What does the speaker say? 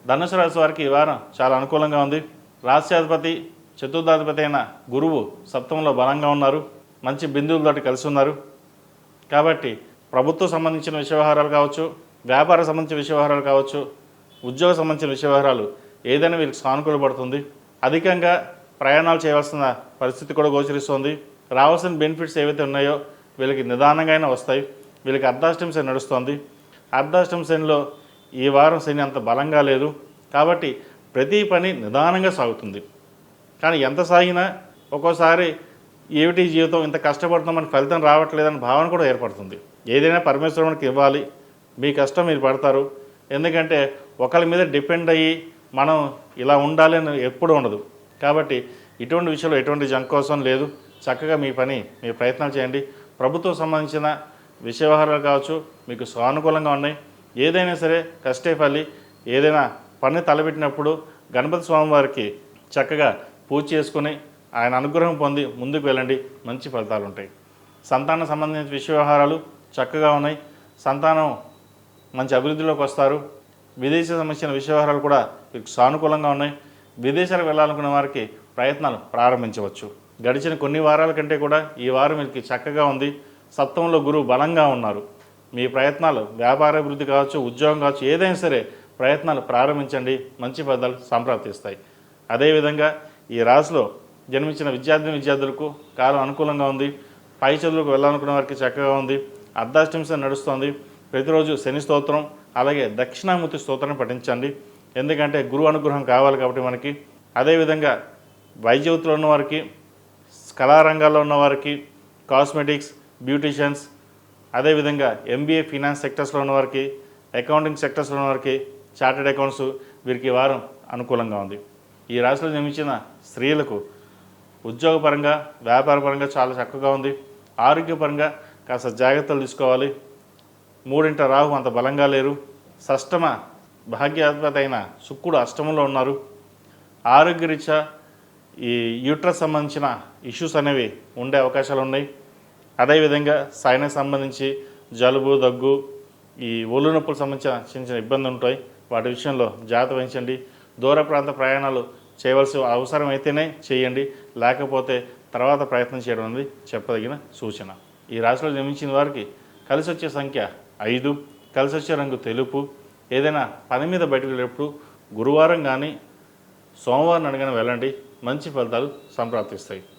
ధనుసు రాశి వారికి ఈ వారం చాలా అనుకూలంగా ఉంది. రాశ్యాధిపతి చతుర్థాధిపతి అయిన గురువు సప్తమంలో బలంగా ఉన్నారు. మంచి బిందువులతోటి కలిసి ఉన్నారు. కాబట్టి ప్రభుత్వం సంబంధించిన విషయ వ్యవహారాలు కావచ్చు, వ్యాపార సంబంధించిన విషయ వ్యవహారాలు కావచ్చు, ఉద్యోగ సంబంధించిన విషయ వ్యవహారాలు ఏదైనా వీరికి సానుకూల పడుతుంది. అధికంగా ప్రయాణాలు చేయవలసిన పరిస్థితి కూడా గోచరిస్తుంది. రావాల్సిన బెనిఫిట్స్ ఏవైతే ఉన్నాయో వీళ్ళకి నిదానంగా అయినా వస్తాయి. వీళ్ళకి అర్ధాష్టమి శని నడుస్తుంది. అర్ధాష్టమి శనిలో ఈ వారం శని అంత బలంగా లేదు. కాబట్టి ప్రతి పని నిదానంగా సాగుతుంది. కానీ ఎంత సాగినా ఒక్కోసారి ఏమిటి జీవితం ఇంత కష్టపడుతున్నామని ఫలితం రావట్లేదని భావన కూడా ఏర్పడుతుంది. ఏదైనా పరమేశ్వరునికి ఇవ్వాలి, మీ కష్టం మీరు పడతారు. ఎందుకంటే ఒకరి మీద డిపెండ్ అయ్యి మనం ఇలా ఉండాలి అని ఎప్పుడూ ఉండదు. కాబట్టి ఇటువంటి విషయంలో ఎటువంటి జంక్ కోసం లేదు. చక్కగా మీ పని మీ ప్రయత్నాలు చేయండి. ప్రభుత్వం సంబంధించిన విషయ వ్యవహారాలు కావచ్చు మీకు సానుకూలంగా ఉన్నాయి. ఏదైనా సరే కష్టే ఫలి. ఏదైనా పని తలపెట్టినప్పుడు గణపతి స్వామివారికి చక్కగా పూజ చేసుకుని ఆయన అనుగ్రహం పొంది ముందుకు వెళ్ళండి. మంచి ఫలితాలు ఉంటాయి. సంతానం సంబంధించిన విషయ వ్యవహారాలు చక్కగా ఉన్నాయి. సంతానం మంచి అభివృద్ధిలోకి వస్తారు. విదేశీ సంబంధించిన విషయ వ్యవహారాలు కూడా మీకు సానుకూలంగా ఉన్నాయి. విదేశాలకు వెళ్ళాలనుకున్న వారికి ప్రయత్నాలు ప్రారంభించవచ్చు. గడిచిన కొన్ని వారాల కంటే కూడా ఈ వారం మీకు చక్కగా ఉంది. సప్తమంలో గురువు బలంగా ఉన్నారు. మీ ప్రయత్నాలు వ్యాపారాభివృద్ధి కావచ్చు, ఉద్యోగం కావచ్చు, ఏదైనా సరే ప్రయత్నాలు ప్రారంభించండి. మంచి ఫలితాలు సంప్రాప్తిస్తాయి. అదేవిధంగా ఈ రాశిలో జన్మించిన విద్యార్థులకు కాలం అనుకూలంగా ఉంది. పై చదువులకు వెళ్ళాలనుకున్న వారికి చక్కగా ఉంది. అర్ధాష్టమి శని నడుస్తోంది. ప్రతిరోజు శని స్తోత్రం అలాగే దక్షిణామూర్తి స్తోత్రాన్ని పఠించండి. ఎందుకంటే గురువు అనుగ్రహం కావాలి కాబట్టి మనకి. అదేవిధంగా వైద్య వృత్తిలో ఉన్నవారికి, కళారంగాల్లో ఉన్నవారికి, కాస్మెటిక్స్, బ్యూటీషియన్స్, అదేవిధంగా ఎంబీఏ ఫినాన్స్ సెక్టర్స్లో ఉన్నవారికి, అకౌంటింగ్ సెక్టర్స్లో ఉన్నవారికి, చార్టెడ్ అకౌంట్స్ వీరికి వారం అనుకూలంగా ఉంది. ఈ రాశిలో జన్మించిన స్త్రీలకు ఉద్యోగపరంగా వ్యాపారపరంగా చాలా చక్కగా ఉంది. ఆరోగ్యపరంగా కాస్త జాగ్రత్తలు తీసుకోవాలి. మూడింట రాహు అంత బలంగా లేరు. షష్టమ భాగ్యాధిపతి అయిన శుక్రుడు అష్టమంలో ఉన్నారు. ఆరోగ్యరీత్యా ఈ యూట్రస్ సంబంధించిన ఇష్యూస్ అనేవి ఉండే అవకాశాలు ఉన్నాయి. అదేవిధంగా సైనస్ సంబంధించి జలుబు, దగ్గు, ఈ ఒళ్ళు నొప్పులకు సంబంధించిన చిన్న చిన్న ఇబ్బందులు ఉంటాయి. వాటి విషయంలో జాగ్రత్త వహించండి. దూర ప్రాంత ప్రయాణాలు చేయవలసి అవసరం అయితేనే చేయండి. లేకపోతే తర్వాత ప్రయత్నం చేయడం అనేది చెప్పదగిన సూచన. ఈ రాశిలో జన్మించిన వారికి కలిసి వచ్చే సంఖ్య 5, కలిసి వచ్చే రంగు తెలుపు. ఏదైనా పని మీద బయటకు వెళ్ళేటప్పుడు గురువారం కానీ సోమవారం అడగని వెళ్ళండి. మంచి ఫలితాలు సంప్రాప్తిస్తాయి.